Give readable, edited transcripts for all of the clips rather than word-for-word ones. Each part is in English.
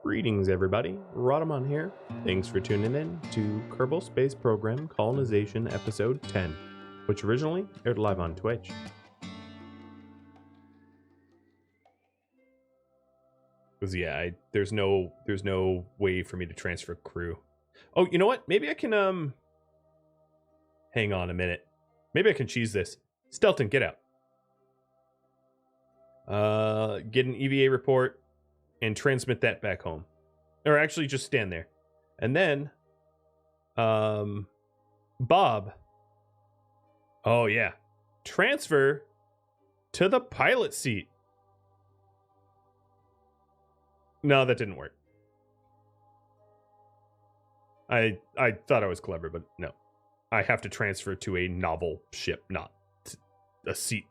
Greetings, everybody. Rhadamant here. Thanks for tuning in to Kerbal Space Program Colonization Episode 10, which originally aired live on Twitch. Because there's no way for me to transfer crew. Oh, you know what? Maybe I can hang on a minute. Maybe I can cheese this. Stelton, get out. Get an EVA report and transmit that back home. Or actually just stand there. And then Bob. Oh yeah. Transfer to the pilot seat. No, that didn't work. I thought I was clever, but no. I have to transfer to a novel ship, not a seat.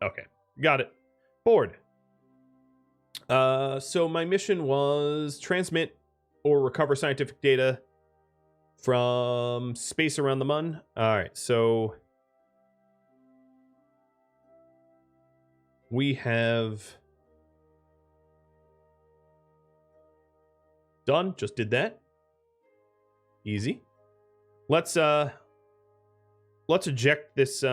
Okay. Got it. Board. So my mission was transmit or recover scientific data from space around the Mun. Alright, so we have done, just did that. Easy. Let's eject this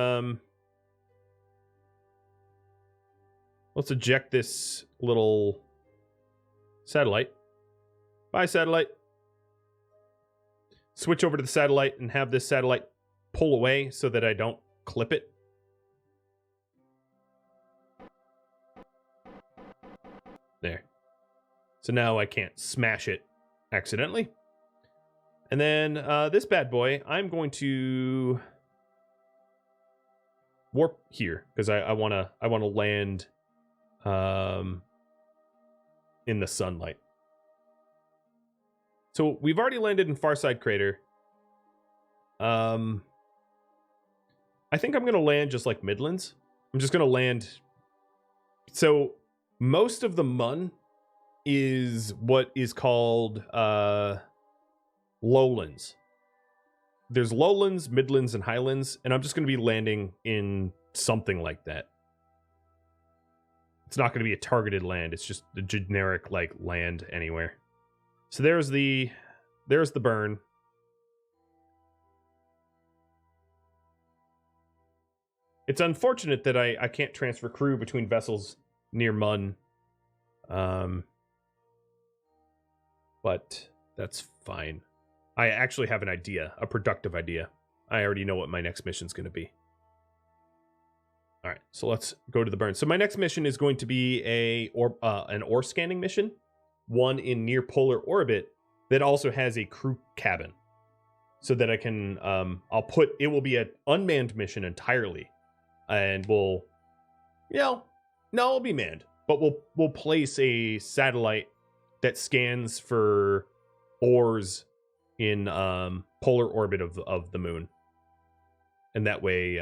let's eject this little satellite. Bye, satellite. Switch over to the satellite and have this satellite pull away so that I don't clip it. There. So now I can't smash it accidentally. And then this bad boy, I'm going to warp here because I wanna land in the sunlight. So we've already landed in Farside Crater. I think I'm gonna land just like Midlands. I'm just gonna land. So most of the Mun is what is called lowlands. There's lowlands, midlands, and highlands, and I'm just gonna be landing in something like that. It's not going to be a targeted land. It's just a generic, like, land anywhere. So there's the burn. It's unfortunate that I can't transfer crew between vessels near Mun. But that's fine. I actually have an idea, a productive idea. I already know what my next mission's going to be. All right, so let's go to the burn. So my next mission is going to be an ore scanning mission, one in near polar orbit that also has a crew cabin, so that I can it will be an unmanned mission entirely, and it'll be manned, but we'll place a satellite that scans for ores in polar orbit of the moon, and that way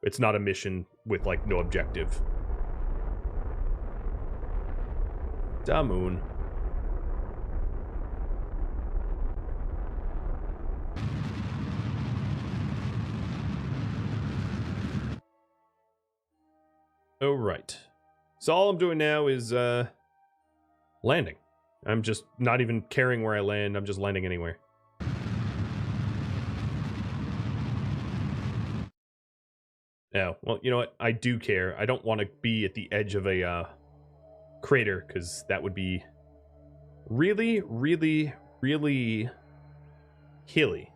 it's not a mission with, like, no objective. Da moon. All right. So all I'm doing now is landing. I'm just not even caring where I land. I'm just landing anywhere. Yeah, well, you know what? I do care. I don't want to be at the edge of a crater, because that would be really, really, really hilly.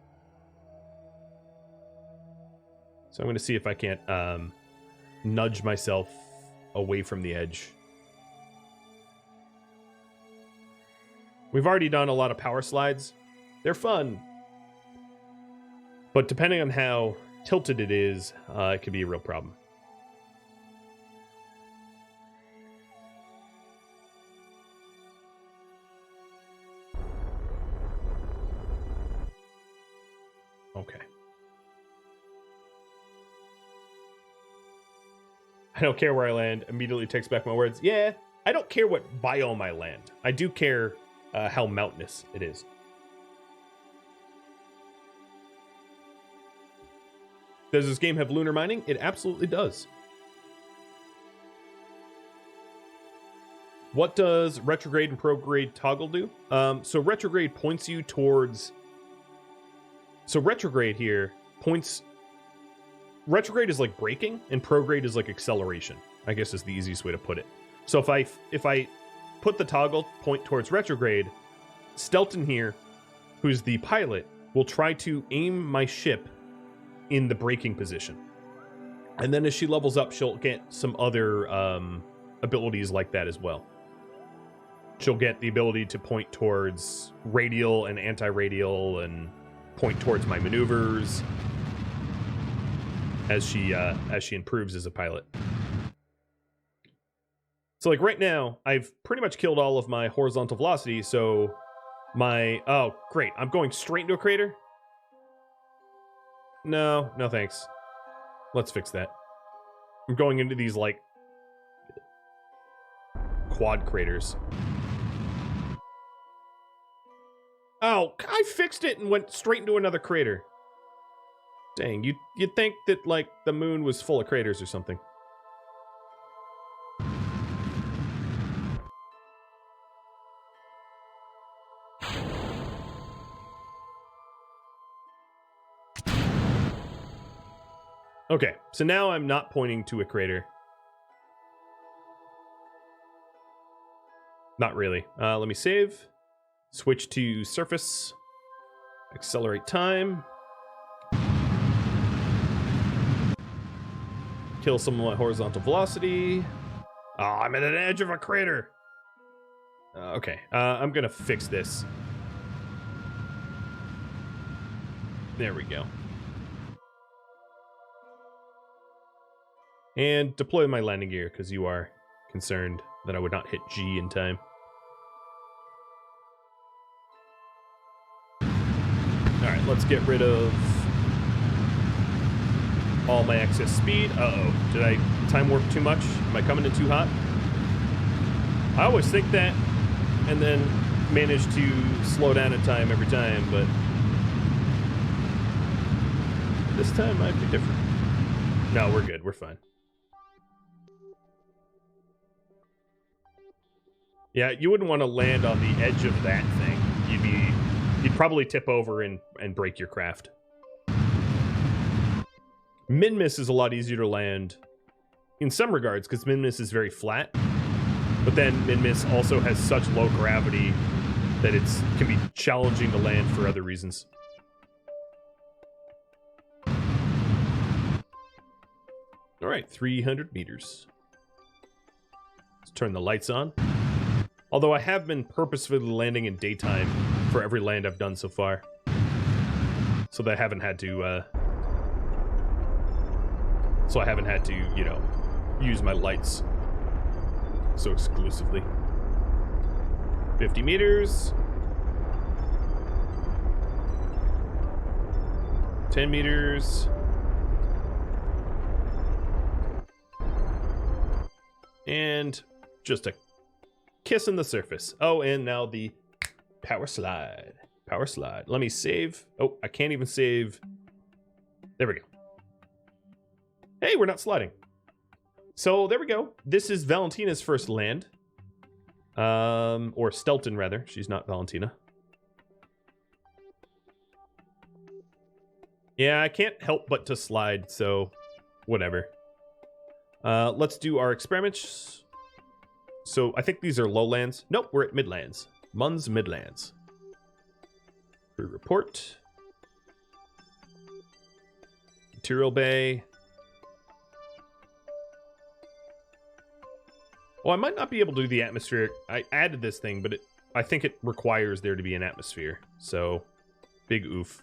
So I'm going to see if I can't nudge myself away from the edge. We've already done a lot of power slides. They're fun. But depending on how tilted it is, it could be a real problem. Okay. I don't care where I land. Immediately takes back my words. Yeah, I don't care what biome I land. I do care how mountainous it is. Does this game have lunar mining? It absolutely does. What does retrograde and prograde toggle do? So retrograde points you towards... So retrograde here points... Retrograde is like braking, and prograde is like acceleration, I guess is the easiest way to put it. So if I put the toggle point towards retrograde, Stelton here, who's the pilot, will try to aim my ship in the braking position. And then as she levels up, she'll get some other abilities like that as well. She'll get the ability to point towards radial and anti-radial and point towards my maneuvers as she improves as a pilot. So like right now, I've pretty much killed all of my horizontal velocity, so my... Oh, great. I'm going straight into a crater? No thanks. Let's fix that. I'm going into these, like, quad craters. Oh, I fixed it and went straight into another crater. Dang, you'd think that, like, the moon was full of craters or something. Okay, so now I'm not pointing to a crater. Not really. Let me save. Switch to surface. Accelerate time. Kill some of my horizontal velocity. Oh, I'm at an edge of a crater. Okay, I'm gonna fix this. There we go. And deploy my landing gear, because you are concerned that I would not hit G in time. Alright, let's get rid of all my excess speed. Uh-oh. Did I time warp too much? Am I coming in too hot? I always think that, and then manage to slow down in time every time, but this time might be different. No, we're good. We're fine. Yeah, you wouldn't want to land on the edge of that thing. You'd probably tip over and break your craft. Min-miss is a lot easier to land in some regards, because Min-miss is very flat. But then Min-miss also has such low gravity that it can be challenging to land for other reasons. All right, 300 meters. Let's turn the lights on. Although I have been purposefully landing in daytime for every land I've done so far. So that I haven't had to, you know, use my lights so exclusively. 50 meters. 10 meters. And just a kiss on the surface. Oh, and now the power slide. Power slide. Let me save. Oh, I can't even save. There we go. Hey, we're not sliding. So there we go. This is Valentina's first land. Or Stelton, rather. She's not Valentina. Yeah, I can't help but to slide, so whatever. Let's do our experiments. So I think these are lowlands. Nope, we're at midlands. Mun's Midlands. Crew report. Material bay. Oh, I might not be able to do the atmosphere. I added this thing, but I think it requires there to be an atmosphere. So, big oof.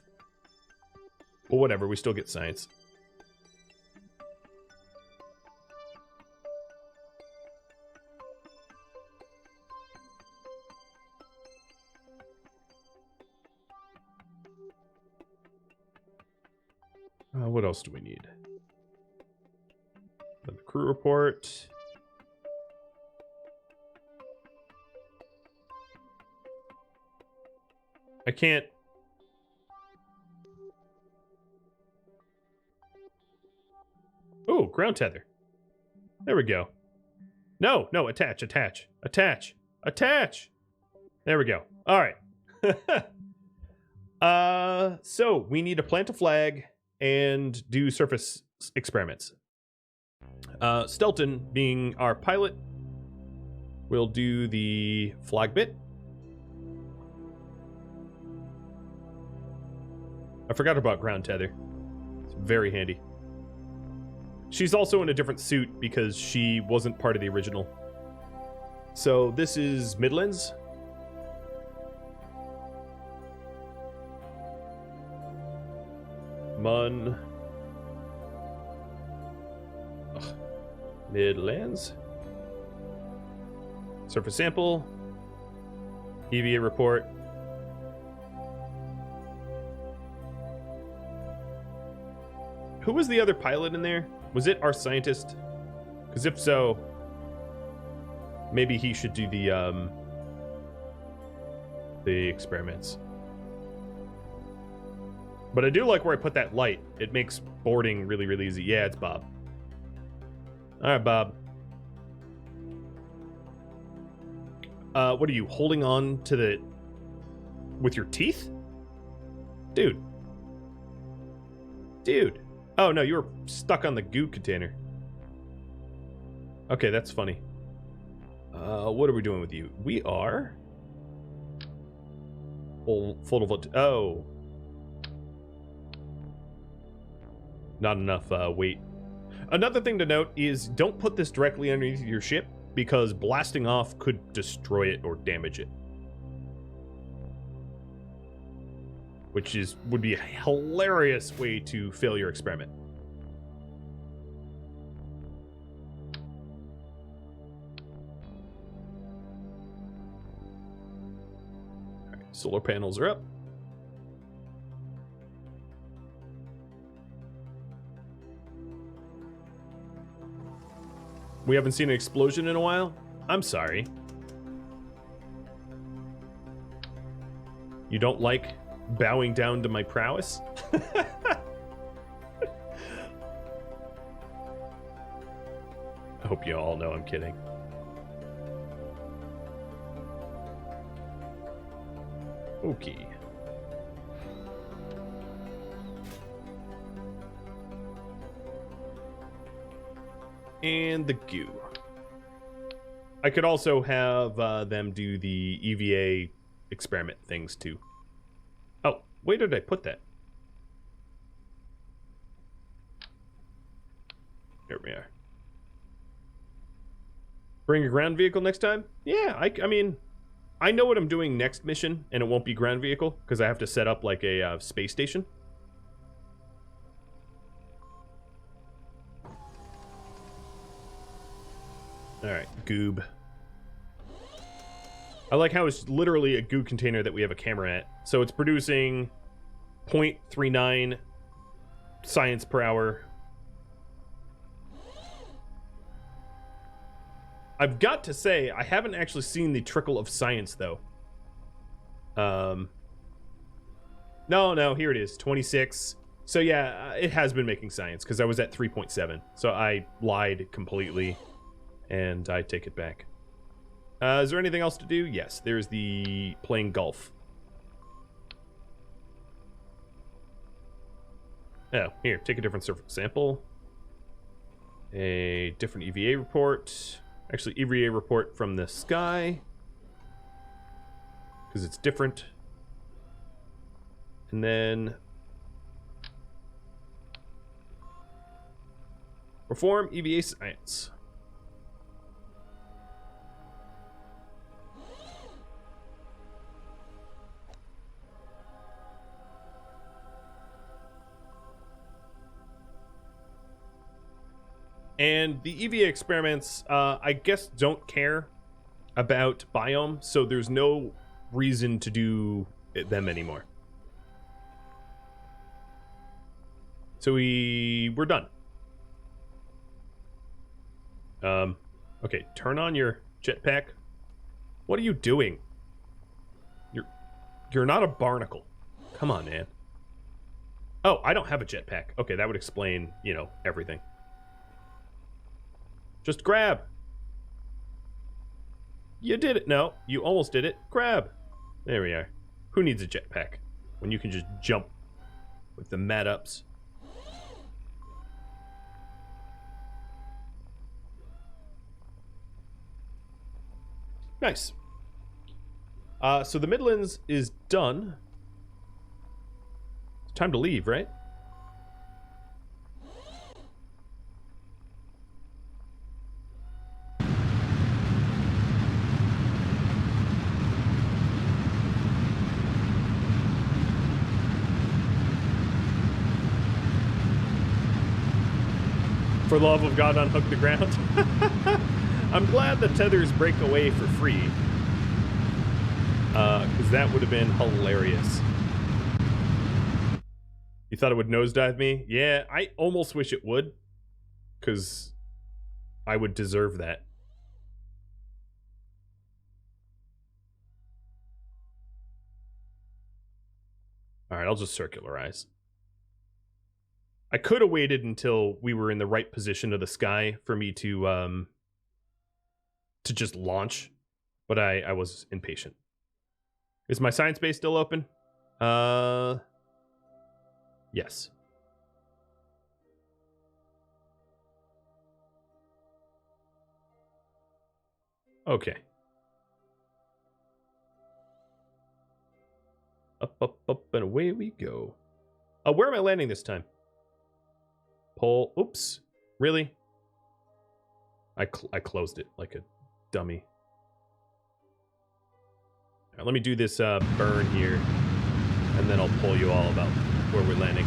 Well, whatever. We still get science. What else do we need? The crew report. I can't. Oh, ground tether. There we go. No, no, attach. There we go. All right. So we need to plant a flag and do surface experiments. Stelton, being our pilot, will do the flag bit. I forgot about ground tether. It's very handy. She's also in a different suit because she wasn't part of the original. So this is Midlands. Midlands. Surface sample. EVA report. Who was the other pilot in there? Was it our scientist? Because if so, maybe he should do the experiments. But I do like where I put that light. It makes boarding really, really easy. Yeah, it's Bob. All right, Bob. What are you holding on to the with your teeth? Dude. Oh, no, you were stuck on the goo container. Okay, that's funny. What are we doing with you? We are... Oh. Not enough weight. Another thing to note is don't put this directly underneath your ship because blasting off could destroy it or damage it. Which would be a hilarious way to fail your experiment. All right, solar panels are up. We haven't seen an explosion in a while? I'm sorry. You don't like bowing down to my prowess? I hope you all know I'm kidding. Okay. And the goo. I could also have them do the EVA experiment things too. Oh, where did I put that? Here we are. Bring a ground vehicle next time? Yeah, I mean, I know what I'm doing next mission, and it won't be ground vehicle, because I have to set up like a space station. Alright, goob. I like how it's literally a goo container that we have a camera at. So it's producing 0.39 science per hour. I've got to say, I haven't actually seen the trickle of science, though. No, here it is, 26. So yeah, it has been making science, because I was at 3.7. So I lied completely, and I take it back. Is there anything else to do? Yes, there's the playing golf. Oh, here, take a different surface sample. A different EVA report. Actually, EVA report from the sky, because it's different. And then perform EVA science. And the EVA experiments, I guess, don't care about biome, so there's no reason to do them anymore. So we're done. Okay, turn on your jetpack. What are you doing? You're not a barnacle. Come on, man. Oh, I don't have a jetpack. Okay, that would explain, you know, everything. Just grab. You did it. No, you almost did it. Grab. There we are. Who needs a jetpack when you can just jump with the mat ups? Nice. So the Midlands is done. It's time to leave, right? For the love of God, unhook the ground. I'm glad the tethers break away for free. Because that would have been hilarious. You thought it would nosedive me? Yeah, I almost wish it would. Because I would deserve that. Alright, I'll just circularize. I could have waited until we were in the right position of the sky for me to just launch, but I was impatient. Is my science base still open? Yes. Okay. Up, up, up, and away we go. Where am I landing this time? Pull. Oops. Really? I closed it like a dummy. All right, let me do this burn here, and then I'll pull you all about where we're landing.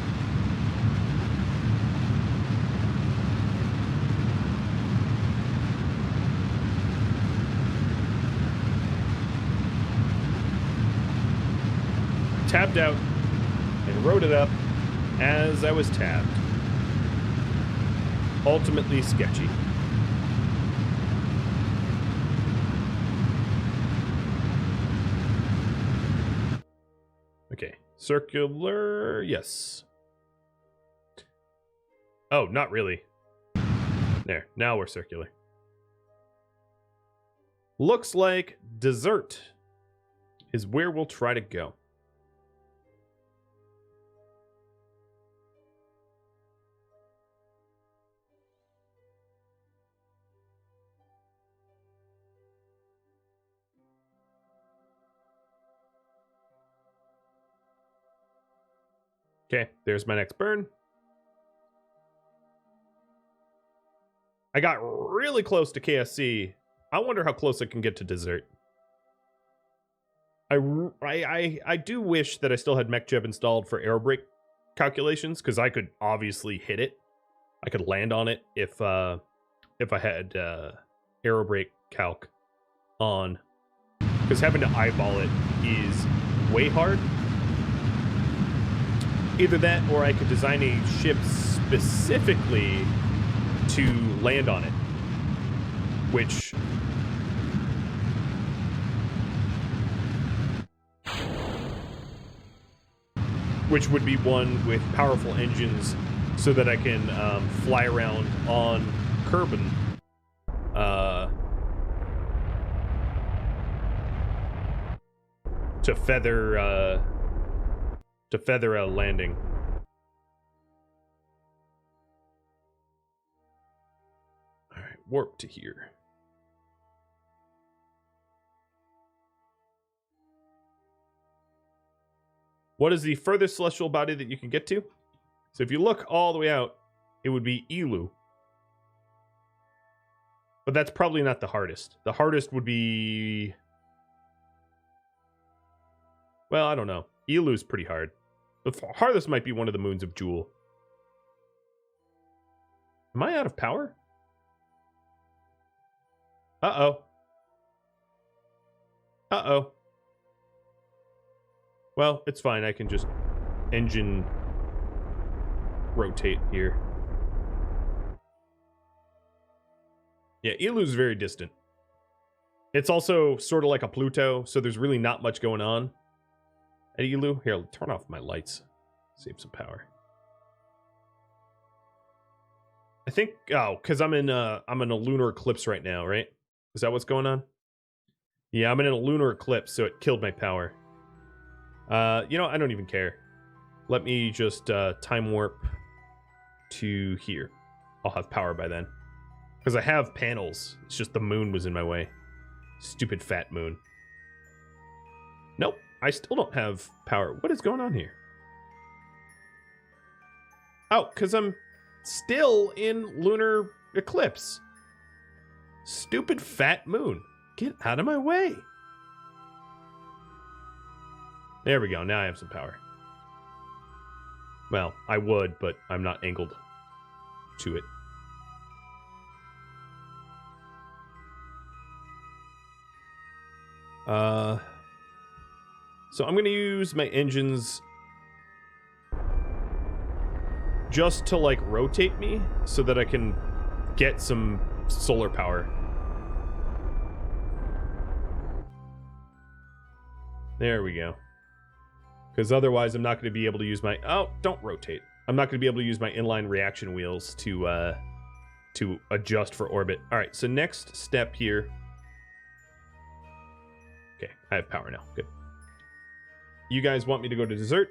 Tabbed out and wrote it up as I was tabbed. Ultimately sketchy. Okay, circular, yes. Oh, not really. There, now we're circular. Looks like dessert is where we'll try to go. Okay, there's my next burn. I got really close to KSC. I wonder how close I can get to dessert. I do wish that I still had MechJeb installed for aerobrake calculations, because I could obviously hit it. I could land on it if I had aerobrake calc on, because having to eyeball it is way hard. Either that, or I could design a ship specifically to land on it, which would be one with powerful engines, so that I can fly around on Kerbal to feather a landing. All right, warp to here. What is the furthest celestial body that you can get to? So if you look all the way out, it would be Elu. But that's probably not the hardest. The hardest would be... well, I don't know. Elu's pretty hard. The hardest might be one of the moons of Jewel. Am I out of power? Uh-oh. Uh-oh. Well, it's fine. I can just engine rotate here. Yeah, Elu's very distant. It's also sort of like a Pluto, so there's really not much going on at Elu. Here, I'll turn off my lights. Save some power. I think, oh, because I'm in a lunar eclipse right now, right? Is that what's going on? Yeah, I'm in a lunar eclipse, so it killed my power. You know, I don't even care. Let me just time warp to here. I'll have power by then. Because I have panels. It's just the moon was in my way. Stupid fat moon. Nope, I still don't have power. What is going on here? Oh, because I'm still in lunar eclipse. Stupid fat moon. Get out of my way. There we go. Now I have some power. Well, I would, but I'm not angled to it. So I'm going to use my engines just to, like, rotate me so that I can get some solar power. There we go. Because otherwise I'm not going to be able to use my... Oh, don't rotate. I'm not going to be able to use my inline reaction wheels to adjust for orbit. All right, so next step here... Okay, I have power now. Good. You guys want me to go to dessert?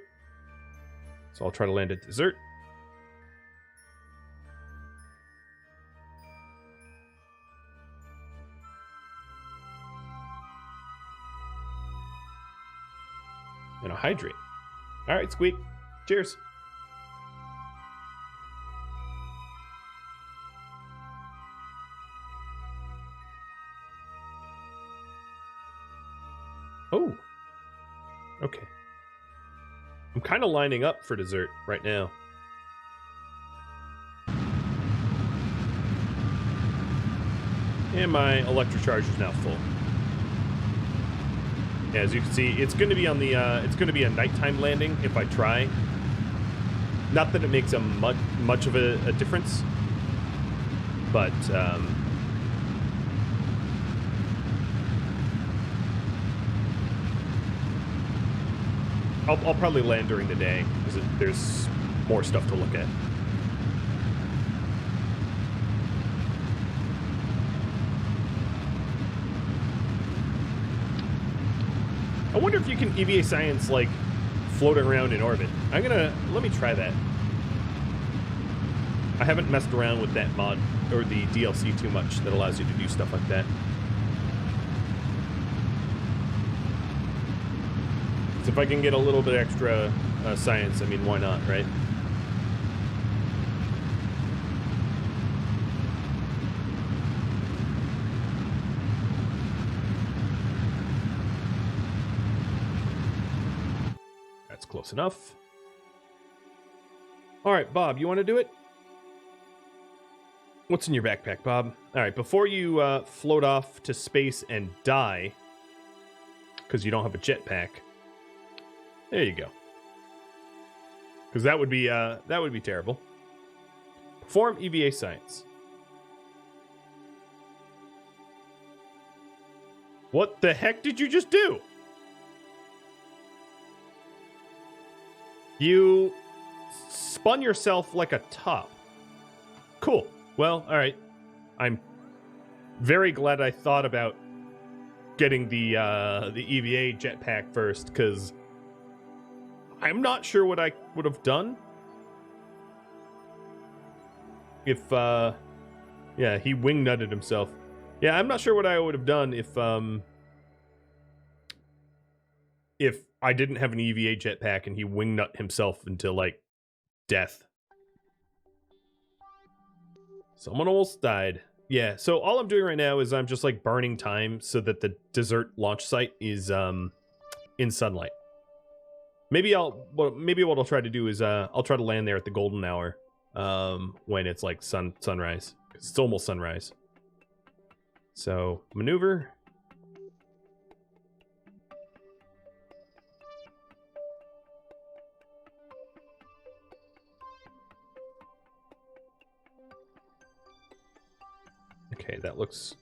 So I'll try to land at dessert. And I'll hydrate. All right, Squeak. Cheers. Oh. Okay. I'm kind of lining up for dessert right now. And my electrocharge is now full. Yeah, as you can see, it's going to be on the it's going to be a nighttime landing if I try. Not that it makes a much of a difference, but I'll probably land during the day because there's more stuff to look at. I wonder if you can EVA science, like, floating around in orbit. Let me try that. I haven't messed around with that mod, or the DLC too much that allows you to do stuff like that. So if I can get a little bit extra science, I mean, why not, right? Close enough. All right, Bob, you want to do it? What's in your backpack, Bob? All right, before you float off to space and die, because you don't have a jetpack, there you go. Because that would be terrible. Perform EVA science. What the heck did you just do? You spun yourself like a top. Cool. Well, all right. I'm very glad I thought about getting the EVA jetpack first, because I'm not sure what I would have done if yeah, he wing nutted himself. Yeah, I'm not sure what I would have done if I didn't have an EVA jetpack and he wingnut himself into, like, death. Someone almost died. Yeah, so all I'm doing right now is I'm just, like, burning time so that the dessert launch site is in sunlight. Maybe what I'll try to do is I'll try to land there at the golden hour when it's, like, sunrise. It's almost sunrise. So, maneuver. Okay, that looks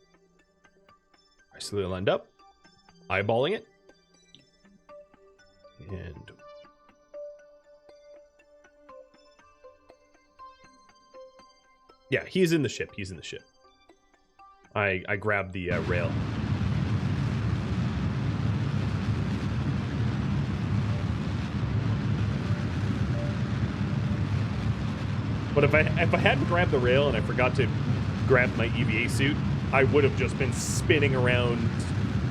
nicely lined up. Eyeballing it. And yeah, he's in the ship. He's in the ship. I grabbed the rail. But if I hadn't grabbed the rail and I forgot to grab my EVA suit, I would have just been spinning around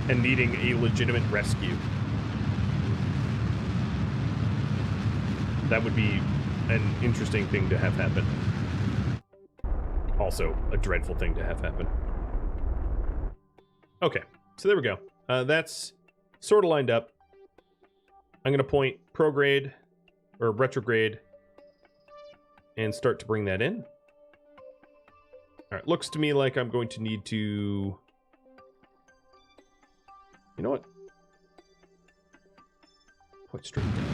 and needing a legitimate rescue. That would be an interesting thing to have happen. Also, a dreadful thing to have happen. Okay, so there we go. That's sort of lined up. I'm going to point prograde, or retrograde, and start to bring that in. Alright, looks to me like I'm going to need to... You know what? Point straight down.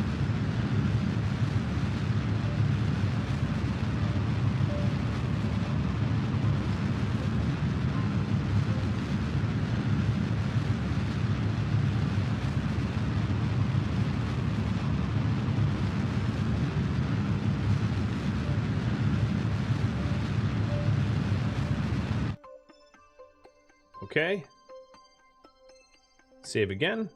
Okay. Save again.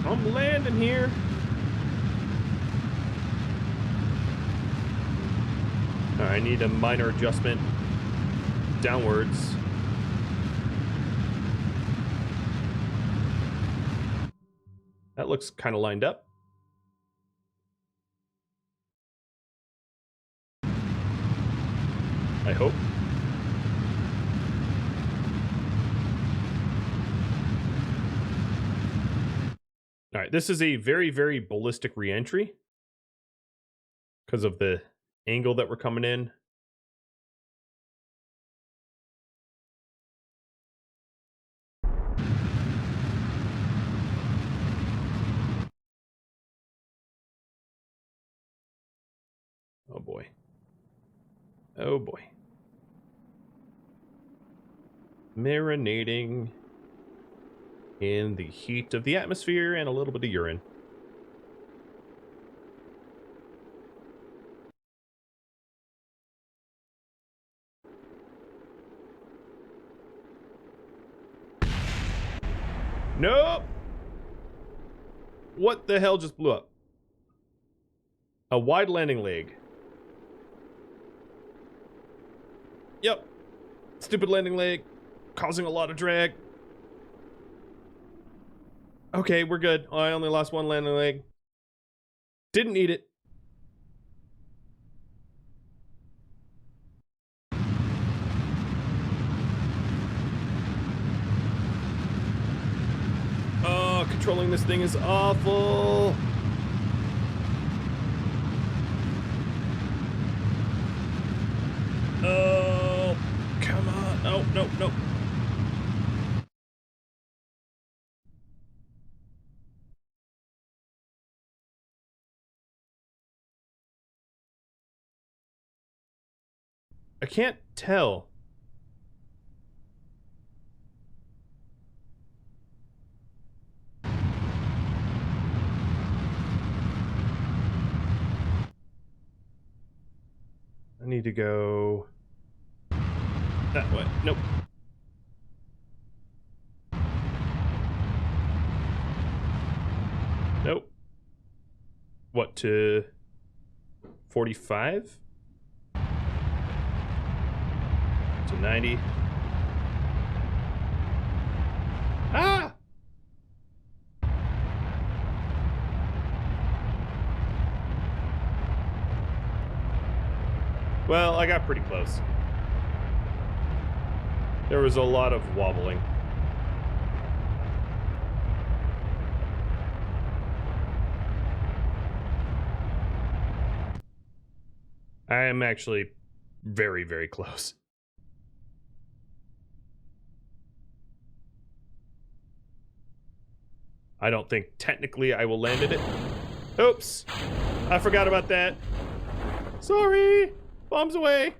I'm landing here. All right, I need a minor adjustment downwards. That looks kind of lined up. I hope. All right, this is a very, very ballistic re-entry because of the angle that we're coming in. Oh boy. Oh boy. Marinating in the heat of the atmosphere and a little bit of urine. Nope! What the hell just blew up? A wide landing leg. Yep. Stupid landing leg. Causing a lot of drag. Okay, we're good. Oh, I only lost one landing leg. Didn't need it. Oh, controlling this thing is awful. Oh, come on. Oh, no, no. I can't tell. I need to go that way. Nope. Nope. What, to 45? To 90. Ah! Well, I got pretty close. There was a lot of wobbling. I am actually very, very close. I don't think technically I will land in it. Oops. I forgot about that. Sorry. Bombs away.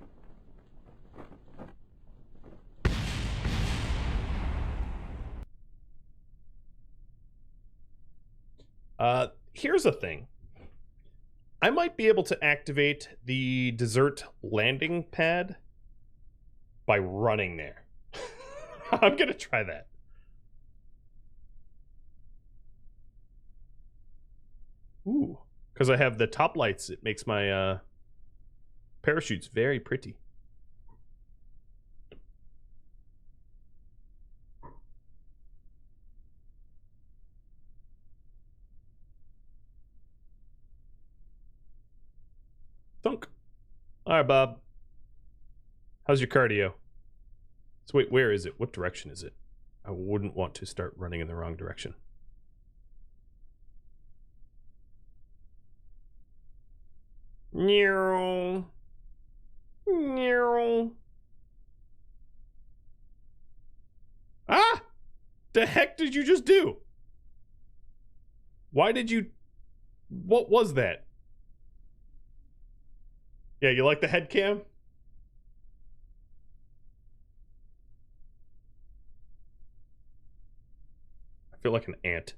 Here's the thing. I might be able to activate the desert landing pad by running there. I'm going to try that. Ooh, because I have the top lights, it makes my parachutes very pretty. Thunk. All right, Bob. How's your cardio? So wait, where is it? What direction is it? I wouldn't want to start running in the wrong direction. Meow. Meow. Ah! The heck did you just do? Why did you... What was that? Yeah, you like the head cam? I feel like an ant.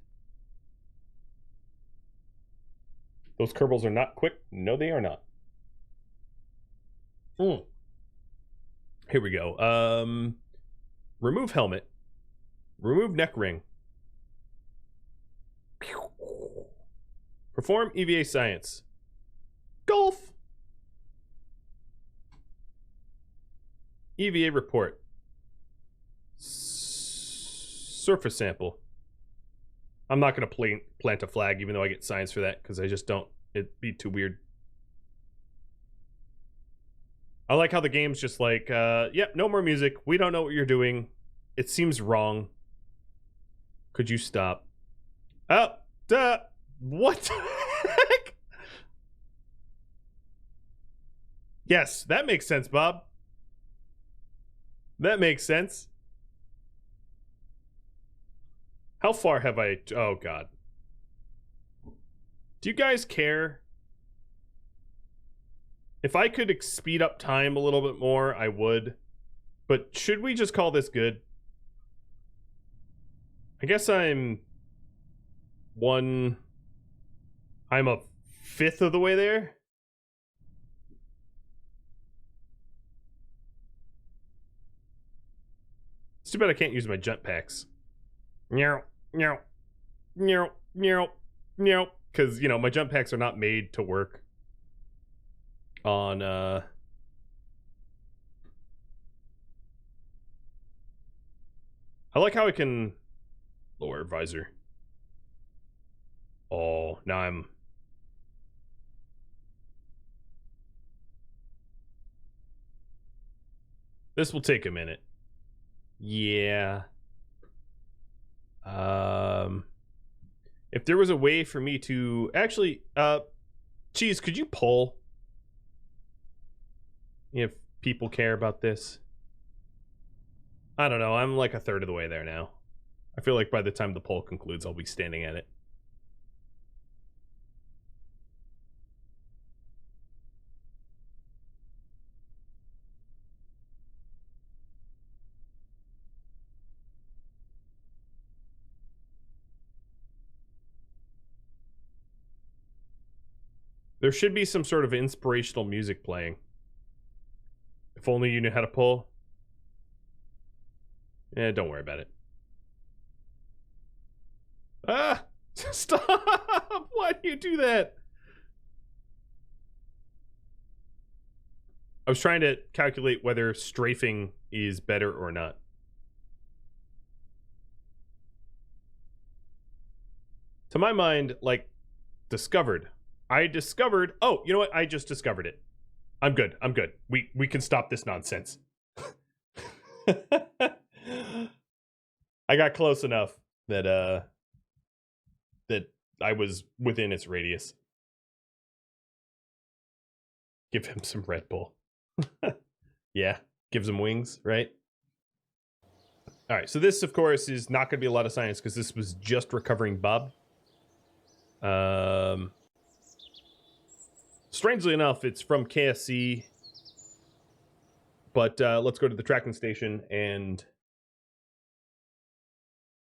Those Kerbals are not quick. No, they are not. Here we go. Remove helmet. Remove neck ring. Perform EVA science. Golf. EVA report. Surface sample. I'm not going to plant a flag, even though I get science for that, because I just don't. It'd be too weird. I like how the game's just like, yep, no more music. We don't know what you're doing. It seems wrong. Could you stop? Oh, duh. What the heck? Yes, that makes sense, Bob. That makes sense. How far have I... Oh, God. Do you guys care? If I could speed up time a little bit more, I would. But should we just call this good? I guess I'm a fifth of the way there. It's too bad I can't use my jetpacks. Meow, meow, meow, meow, meow. Because, you know, my jump packs are not made to work on, I like how I can lower visor. Oh, now I'm... This will take a minute. Yeah. If there was a way for me to... Actually, Cheese, could you poll if people care about this? I don't know. I'm like a third of the way there now. I feel like by the time the poll concludes, I'll be standing at it. There should be some sort of inspirational music playing. If only you knew how to pull. Eh, don't worry about it. Ah! Stop! Why do you do that? I was trying to calculate whether strafing is better or not. To my mind, like, discovered. I discovered... Oh, you know what? I just discovered it. I'm good. I'm good. We can stop this nonsense. I got close enough that that I was within its radius. Give him some Red Bull. Yeah, gives him wings, right? All right, so this, of course, is not going to be a lot of science because this was just recovering Bob. Strangely enough, it's from KSC. But let's go to the tracking station and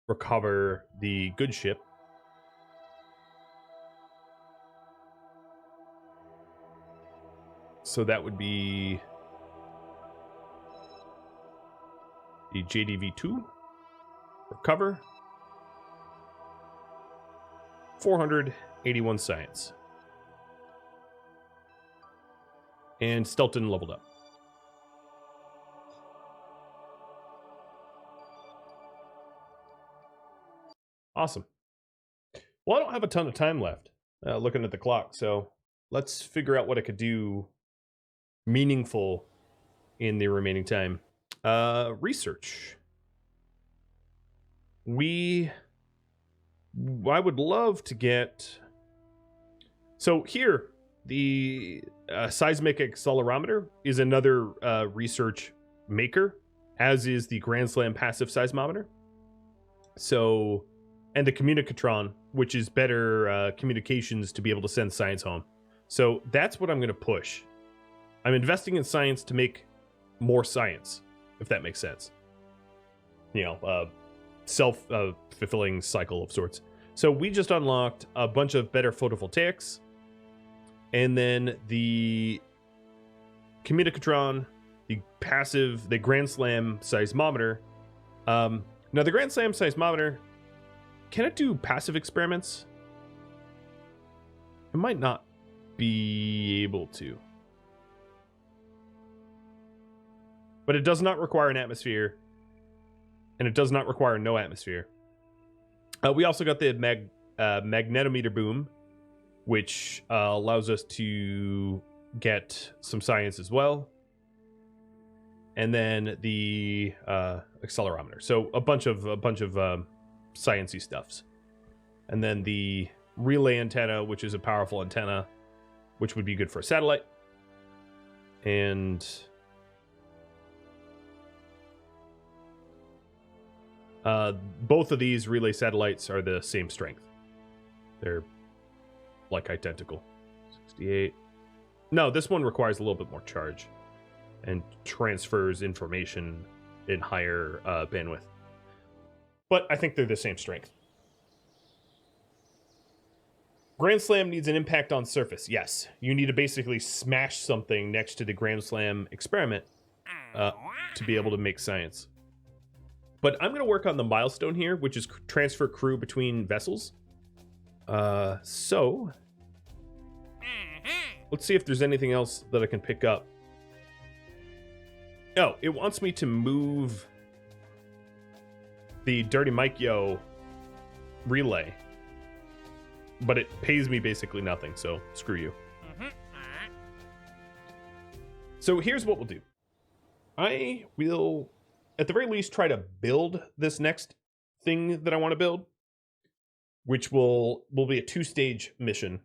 recover the good ship. So that would be the JDV2 for cover. 481 science. And Stelton leveled up. Awesome. Well, I don't have a ton of time left looking at the clock, so let's figure out what I could do meaningful in the remaining time. Research. I would love to get... So here, the seismic accelerometer is another research maker, as is the Grand Slam passive seismometer. So, and the communicatron, which is better communications to be able to send science home. So that's what I'm going to push. I'm investing in science to make more science, if that makes sense. You know, self-fulfilling cycle of sorts. So we just unlocked a bunch of better photovoltaics, and then the communicatron, the passive, the Grand Slam seismometer. Now the Grand Slam seismometer, can it do passive experiments? It might not be able to. But it does not require an atmosphere, and it does not require no atmosphere. We also got the magnetometer boom, which allows us to get some science as well. And then the accelerometer. So a bunch of sciencey stuffs. And then the relay antenna, which is a powerful antenna, which would be good for a satellite. And both of these relay satellites are the same strength. They're like identical. 68. No, this one requires a little bit more charge and transfers information in higher bandwidth. But I think they're the same strength. Grand Slam needs an impact on surface. Yes, you need to basically smash something next to the Grand Slam experiment to be able to make science. But I'm going to work on the milestone here, which is transfer crew between vessels. So let's see if there's anything else that I can pick up. Oh, it wants me to move the Dirty Mike Yo relay, but it pays me basically nothing, so screw you. So here's what we'll do. I will, at the very least, try to build this next thing that I want to build, which will be a 2-stage mission.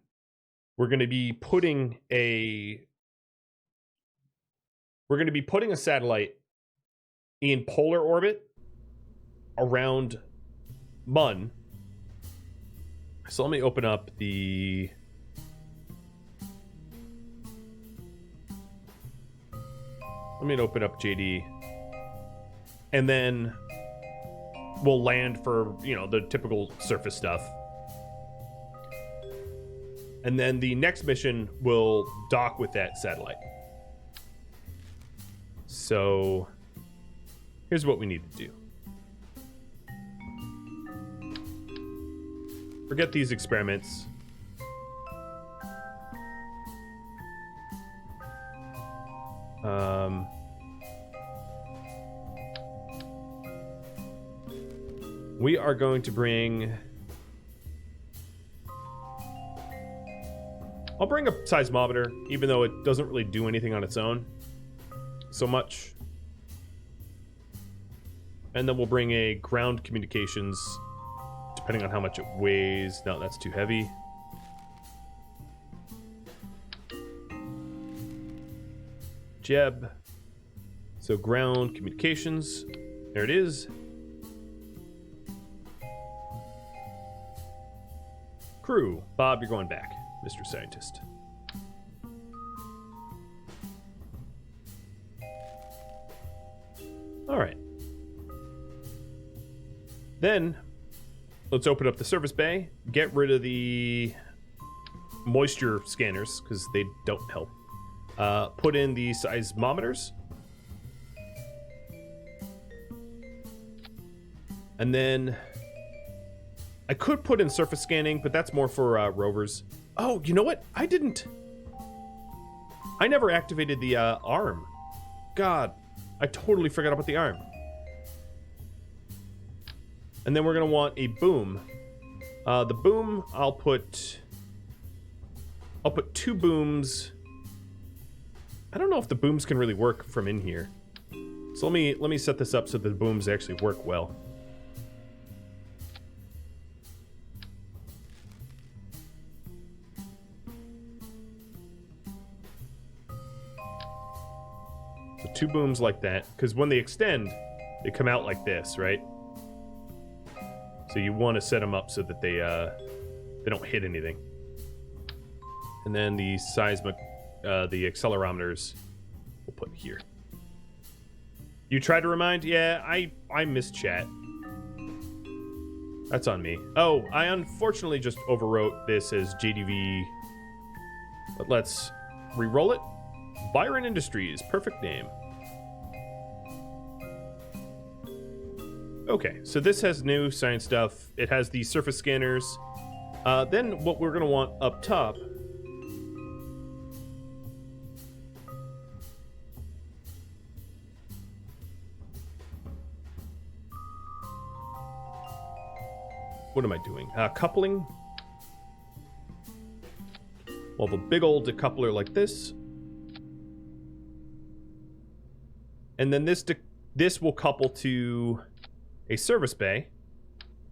We're going to be putting a satellite in polar orbit around Mun. So let me open up the... Let me open up JD. And then we'll land for, you know, the typical surface stuff. And then the next mission will dock with that satellite. So here's what we need to do. Forget these experiments. We are going to bring... I'll bring a seismometer, even though it doesn't really do anything on its own so much. And then we'll bring a ground communications, depending on how much it weighs. No, that's too heavy. Jeb. So ground communications. There it is. Crew. Bob, you're going back, Mr. Scientist. All right. Then, let's open up the service bay, get rid of the moisture scanners, because they don't help. Put in the seismometers. And then I could put in surface scanning, but that's more for rovers. Oh, you know what? I never activated the arm. God, I totally forgot about the arm. And then we're going to want a boom. The boom, I'll put 2 booms. I don't know if the booms can really work from in here. So let me set this up so the booms actually work well. So 2 booms like that, because when they extend, they come out like this, right? So you want to set them up so that they don't hit anything. And then the the accelerometers we'll put here. You tried to remind? Yeah, I missed chat. That's on me. Oh, I unfortunately just overwrote this as JDV. But let's re-roll it. Byron Industries, perfect name. Okay, so this has new science stuff. It has the surface scanners. Then what we're going to want up top what am I doing? Coupling. We'll have a big old decoupler like this. And then this will couple to a service bay.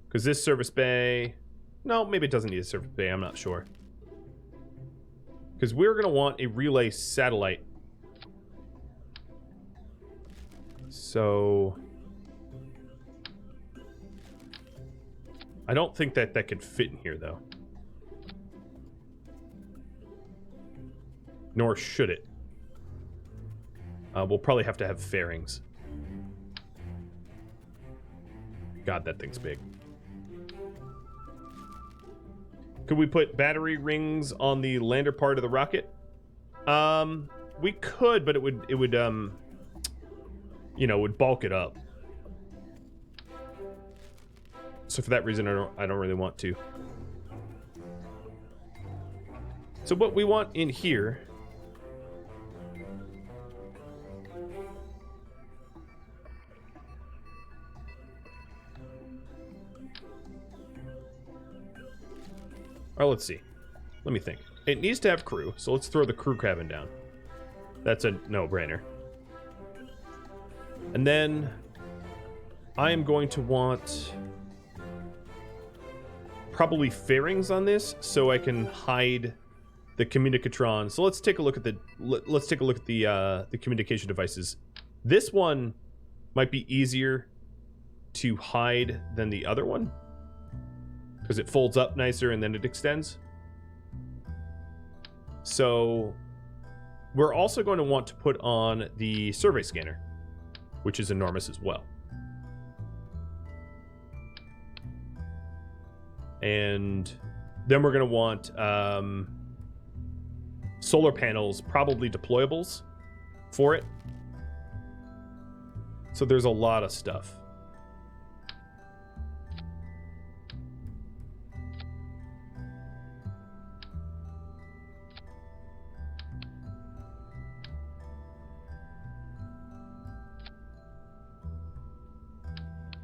Because this service bay... No, maybe it doesn't need a service bay. I'm not sure. Because we're going to want a relay satellite. So... I don't think that could fit in here, though. Nor should it. We'll probably have to have fairings. God, that thing's big. Could we put battery rings on the lander part of the rocket? We could, but it would you know, would bulk it up. So for that reason, I don't really want to. So what we want in here or let's see. Let me think. It needs to have crew, so let's throw the crew cabin down. That's a no-brainer. And then I am going to want probably fairings on this so I can hide the communicatron. So let's take a look at the communication devices. This one might be easier to hide than the other one because it folds up nicer and then it extends. So we're also going to want to put on the survey scanner, which is enormous as well. And then we're going to want solar panels, probably deployables for it. So there's a lot of stuff.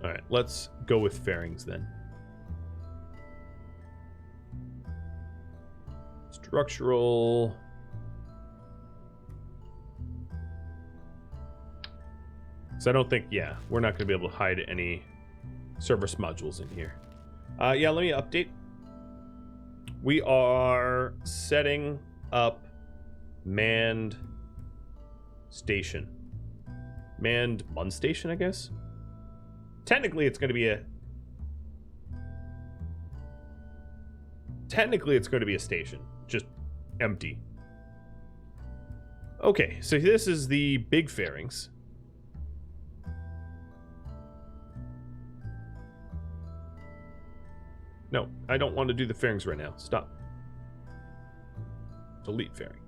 All right, let's go with fairings then. Structural. So I don't think, yeah, we're not going to be able to hide any service modules in here. Yeah, let me update. We are setting up manned station. Manned Mun station, I guess. Technically, it's going to be a... Technically, it's going to be a station. Just empty. Okay, so this is the big fairings. No, I don't want to do the fairings right now. Stop. Delete fairing.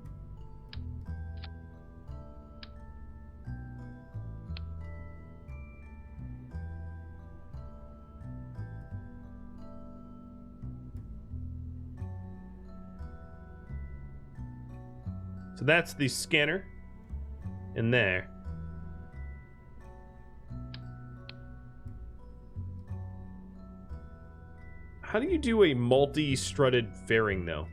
So that's the scanner in there. How do you do a multi-strutted fairing, though?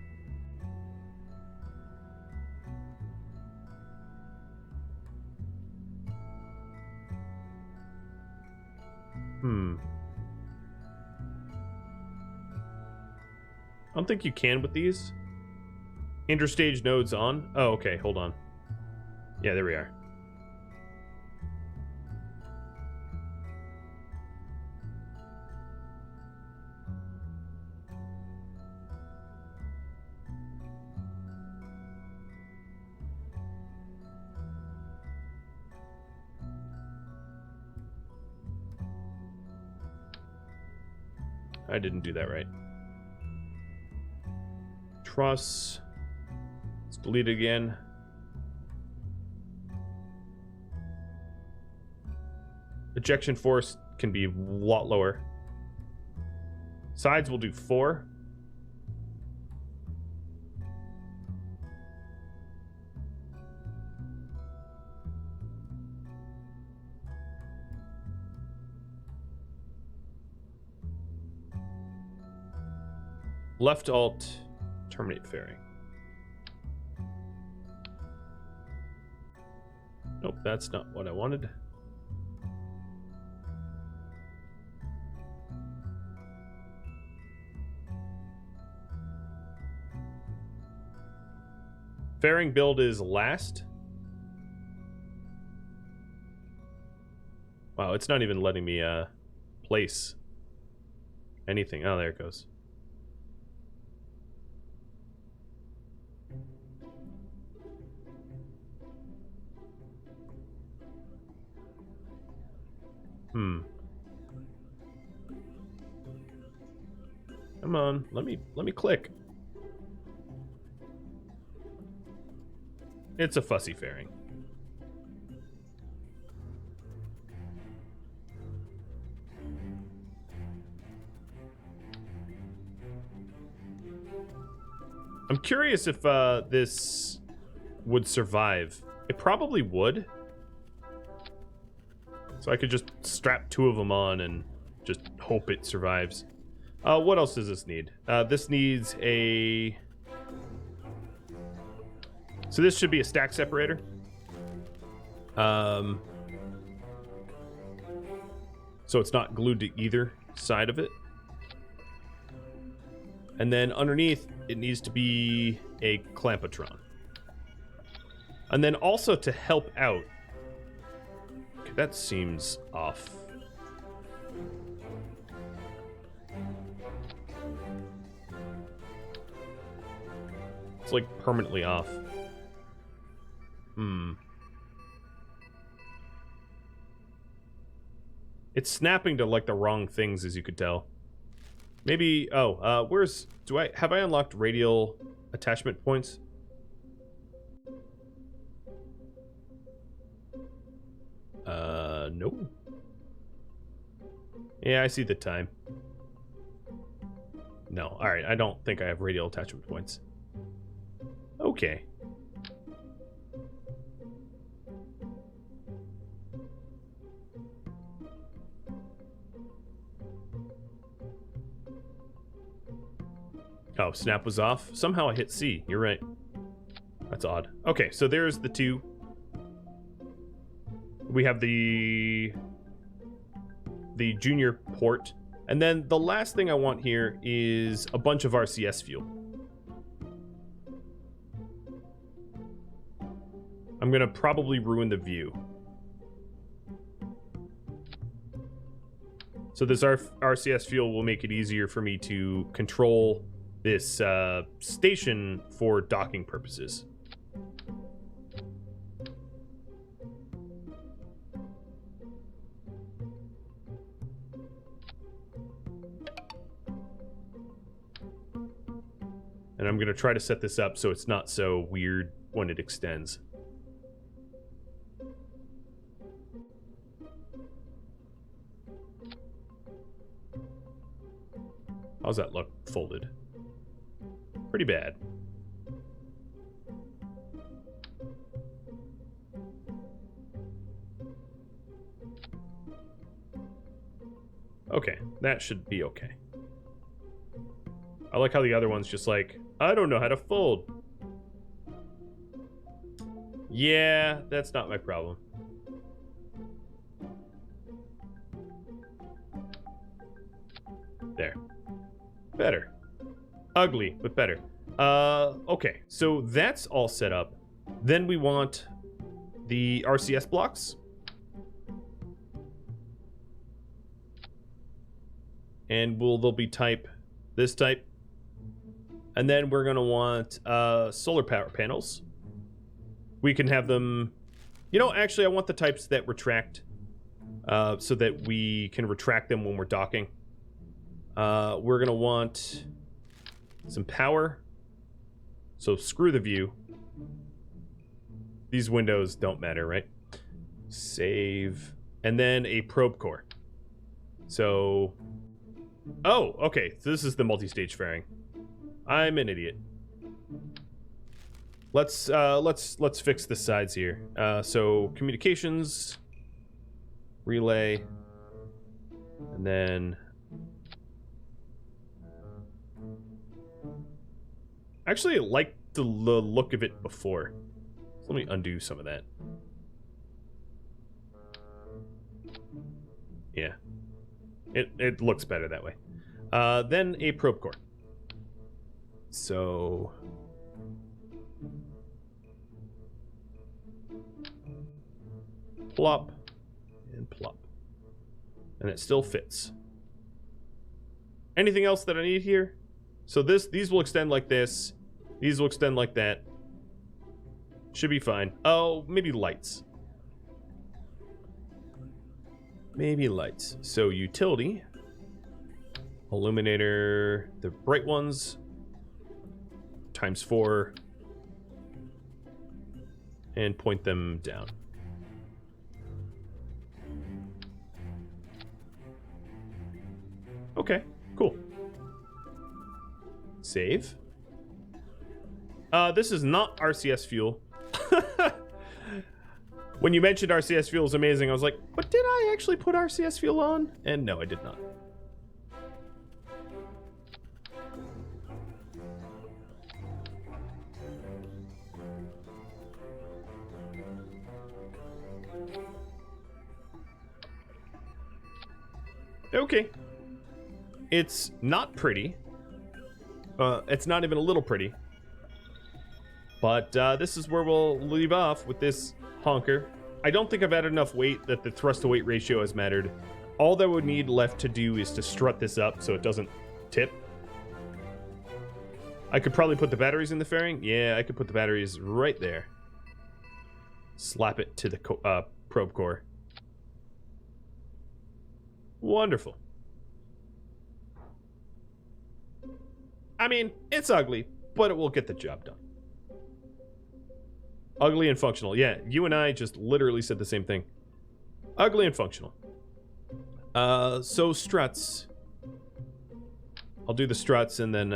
I don't think you can with these. Interstage nodes on. Oh, okay, hold on. Yeah, there we are. I didn't do that right. Truss. Let's delete it again. Ejection force can be a lot lower. Sides will do 4. Left alt, terminate fairing. Nope, that's not what I wanted. Fairing build is last. Wow, it's not even letting me place anything. Oh, there it goes. Come on, let me click. It's a fussy fairing. I'm curious if this would survive. It probably would. So I could just strap 2 of them on and just hope it survives. What else does this need? This needs a... So this should be a stack separator. So it's not glued to either side of it. And then underneath, it needs to be a clampatron. And then also to help out... Okay, that seems off. It's like permanently off. It's snapping to like the wrong things, as you could tell. Maybe, where's, have I unlocked radial attachment points? No. Yeah, I see the time. No, alright, I don't think I have radial attachment points. Okay. Oh, snap was off. Somehow I hit C. You're right. That's odd. Okay, so there's the 2. We have the junior port. And then the last thing I want here is a bunch of RCS fuel. I'm gonna probably ruin the view. So this RCS fuel will make it easier for me to control this station for docking purposes. And I'm going to try to set this up so it's not so weird when it extends. How's that look folded? Pretty bad. Okay, that should be okay. I like how the other one's just like, I don't know how to fold. Yeah, that's not my problem. There. Better. Ugly, but better. Okay, so that's all set up. Then we want the RCS blocks. And they'll be this type. And then we're gonna want solar power panels. We can have them, actually I want the types that retract, so that we can retract them when we're docking. We're gonna want some power. So screw the view. These windows don't matter, right? Save. And then a probe core. So, oh, okay. So this is the multi-stage fairing. I'm an idiot. Let's fix the sides here. So communications, relay, and then actually I like the look of it before. So let me undo some of that. Yeah, it looks better that way. Then a probe core. So plop and plop, and it still fits. Anything else that I need here? So these will extend like this. These will extend like that. Should be fine. Oh, maybe lights. Maybe lights. So utility, illuminator, the bright ones, ×4, and point them down. Okay, cool. Save. This is not RCS fuel. When you mentioned RCS fuel is amazing, I was like, but did I actually put RCS fuel on? And no, I did not. Okay. It's not pretty. It's not even a little pretty. But this is where we'll leave off with this honker. I don't think I've added enough weight that the thrust to weight ratio has mattered. All that would need left to do is to strut this up so it doesn't tip. I could probably put the batteries in the fairing. Yeah, I could put the batteries right there. Slap it to the probe core. Wonderful. I mean, it's ugly, but it will get the job done. Ugly and functional. Yeah, you and I just literally said the same thing. Ugly and functional. So struts. I'll do the struts and then,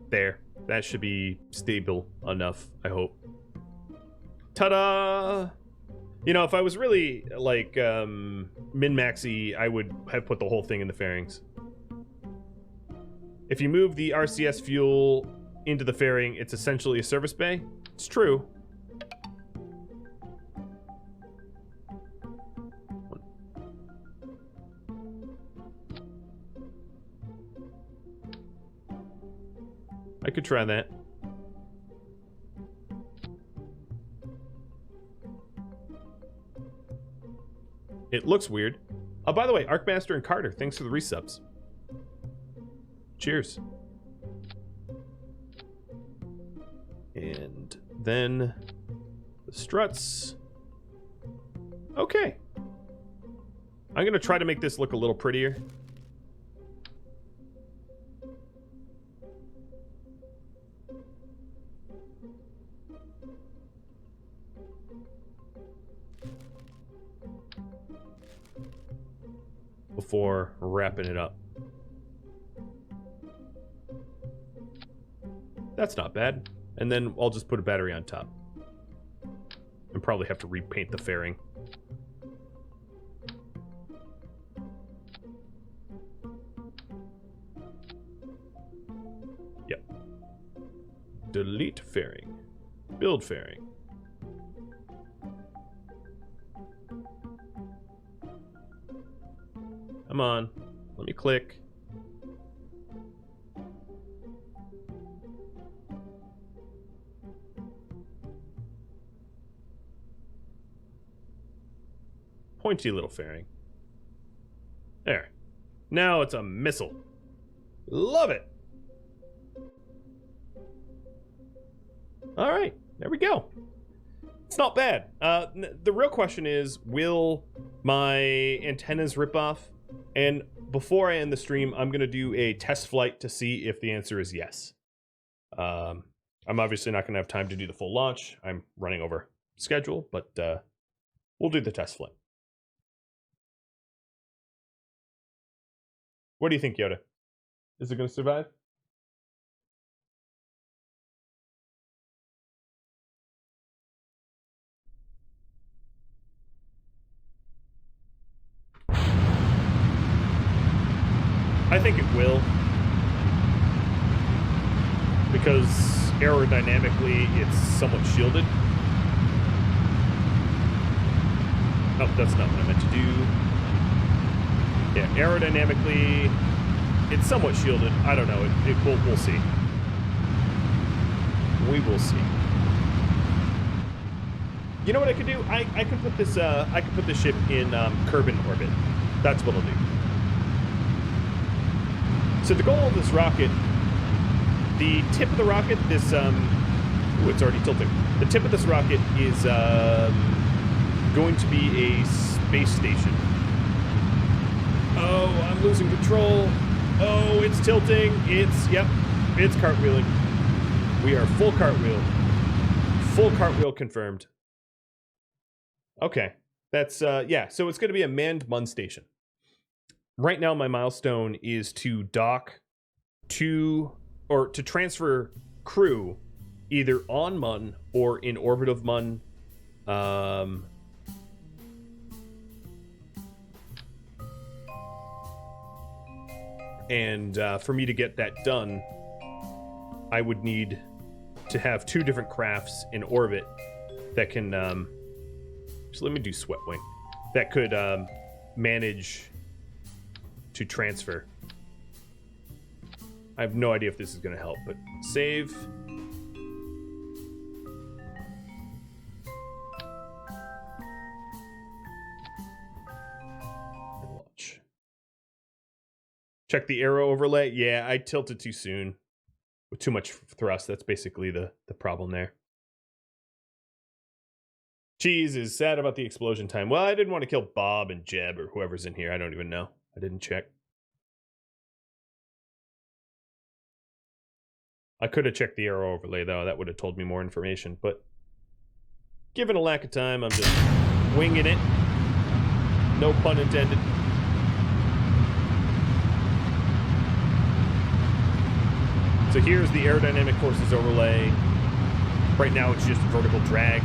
there. That should be stable enough, I hope. Ta-da! You know, if I was really, like, min-maxy, I would have put the whole thing in the fairings. If you move the RCS fuel into the fairing, it's essentially a service bay. It's true. I could try that. It looks weird. Oh, by the way, Arcmaster and Carter, thanks for the resubs. Cheers. And then the struts. Okay. I'm going to try to make this look a little prettier. Before wrapping it up. That's not bad. And then I'll just put a battery on top. And probably have to repaint the fairing. Delete fairing. Build fairing. Come on. Let me click. Pointy little fairing. There. Now it's a missile. Love it. All right. There we go. It's not bad. The real question is, will my antennas rip off? And before I end the stream, I'm going to do a test flight to see if the answer is yes. I'm obviously not going to have time to do the full launch. I'm running over schedule, but we'll do the test flight. What do you think, Yoda? Is it going to survive? I think it will. Because aerodynamically, it's somewhat shielded. Oh, that's not what I meant to do. Yeah, aerodynamically, it's somewhat shielded. I don't know. We'll see. We will see. You know what I could do? I could put this. I could put this ship in Kerbal orbit. That's what I'll do. So the goal of this rocket, the tip of the rocket, this ooh, it's already tilting. The tip of this rocket is going to be a space station. Oh, I'm losing control. Oh, it's tilting. Yep, it's cartwheeling. We are full cartwheel. Full cartwheel confirmed. Okay, that's, yeah, so it's going to be a manned MUN station. Right now, my milestone is to dock or to transfer crew either on MUN or in orbit of MUN. And for me to get that done, I would need to have 2 different crafts in orbit that can, so let me do Sweatwing, that could manage to transfer. I have no idea if this is going to help, but save. Launch. Check the arrow overlay. Yeah, I tilted too soon with too much thrust. That's basically the problem there. Cheese is sad about the explosion time. Well, I didn't want to kill Bob and Jeb or whoever's in here. I don't even know. I didn't check. I could have checked the arrow overlay, though. That would have told me more information. But given a lack of time, I'm just winging it. No pun intended. So here's the aerodynamic forces overlay. Right now, it's just vertical drag.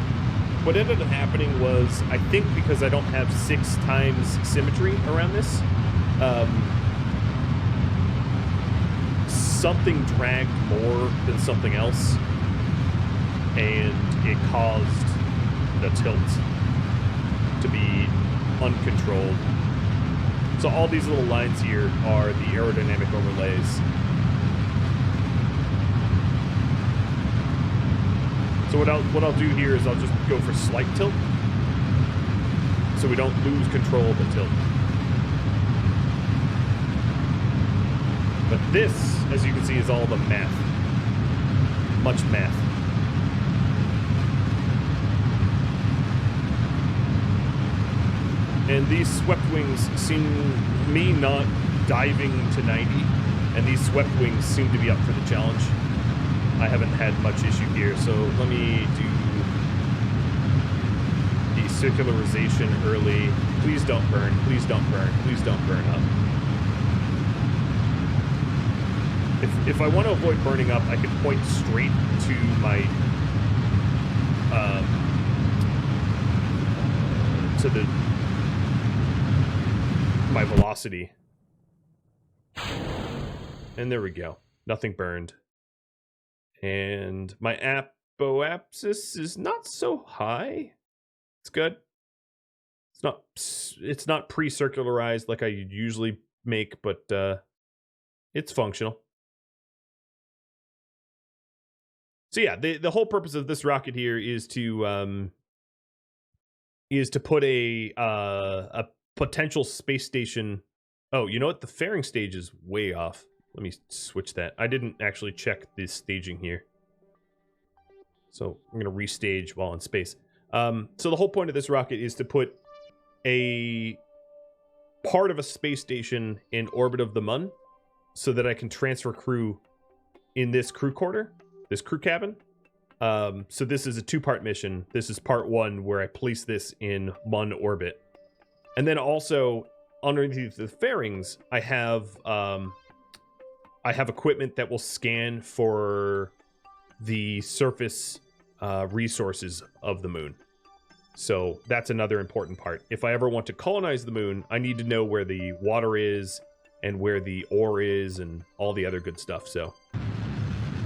What ended up happening was, I think because I don't have 6 times symmetry around this, something dragged more than something else, and it caused the tilt to be uncontrolled. So all these little lines here are the aerodynamic overlays. So what I'll do here is I'll just go for slight tilt, so we don't lose control of the tilt. But this, as you can see, is all the math. Much math. And these swept wings seem me not diving to 90, and these swept wings seem to be up for the challenge. I haven't had much issue here, so let me do the circularization early. Please don't burn, please don't burn, please don't burn up. If I want to avoid burning up, I can point straight to my my velocity. And there we go. Nothing burned. And my apoapsis is not so high. It's good. It's not pre-circularized like I usually make, but it's functional. So yeah, the whole purpose of this rocket here is to put a potential space station. Oh, you know what? The fairing stage is way off. Let me switch that. I didn't actually check this staging here. So I'm going to restage while in space. So the whole point of this rocket is to put a part of a space station in orbit of the Mun so that I can transfer crew in this crew quarter, this crew cabin. So this is a two-part mission. This is part one where I place this in Mun orbit. And then also underneath the fairings, I have equipment that will scan for the surface resources of the moon. So that's another important part. If I ever want to colonize the moon, I need to know where the water is and where the ore is and all the other good stuff. So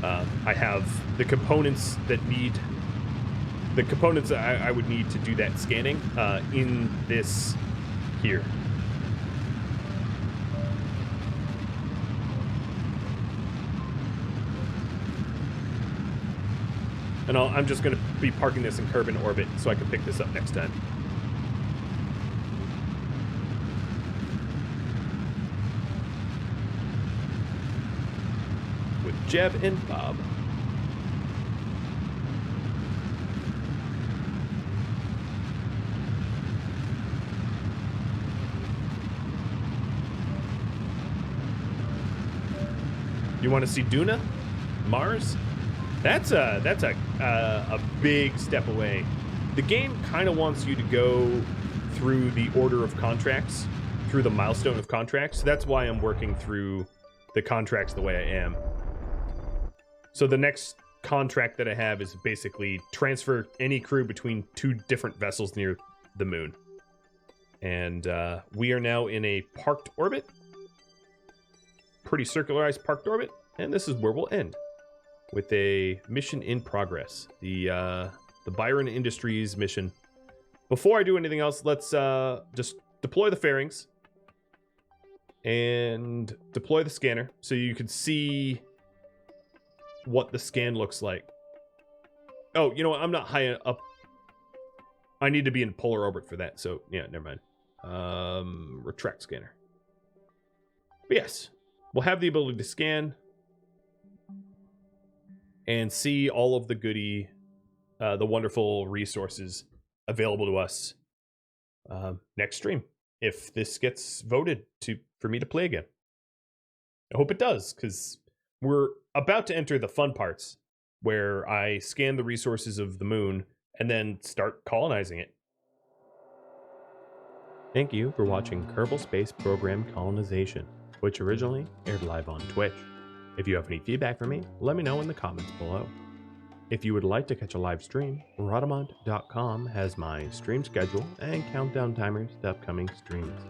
I have the components that I would need to do that scanning in this here. And I'm just going to be parking this in Kerbal orbit so I can pick this up next time. With Jeb and Bob. You want to see Duna? Mars? That's a big step away. The game kind of wants you to go through the order of contracts, through the milestone of contracts. So that's why I'm working through the contracts the way I am. So the next contract that I have is basically transfer any crew between two different vessels near the moon. And we are now in a parked orbit. Pretty circularized parked orbit. And this is where we'll end. With a mission in progress, the Byron Industries mission. Before I do anything else, let's just deploy the fairings and deploy the scanner so you can see what the scan looks like. Oh, you know what? I'm not high up. I need to be in polar orbit for that. So yeah, never mind. Retract scanner. But yes, we'll have the ability to scan and see all of the goody, the wonderful resources available to us next stream. If this gets voted for me to play again. I hope it does, because we're about to enter the fun parts where I scan the resources of the moon and then start colonizing it. Thank you for watching Kerbal Space Program Colonization, which originally aired live on Twitch. If you have any feedback for me, let me know in the comments below. If you would like to catch a live stream, Rhadamant.com has my stream schedule and countdown timers to upcoming streams.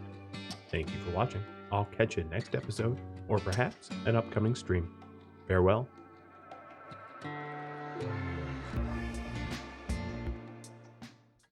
Thank you for watching. I'll catch you next episode, or perhaps an upcoming stream. Farewell.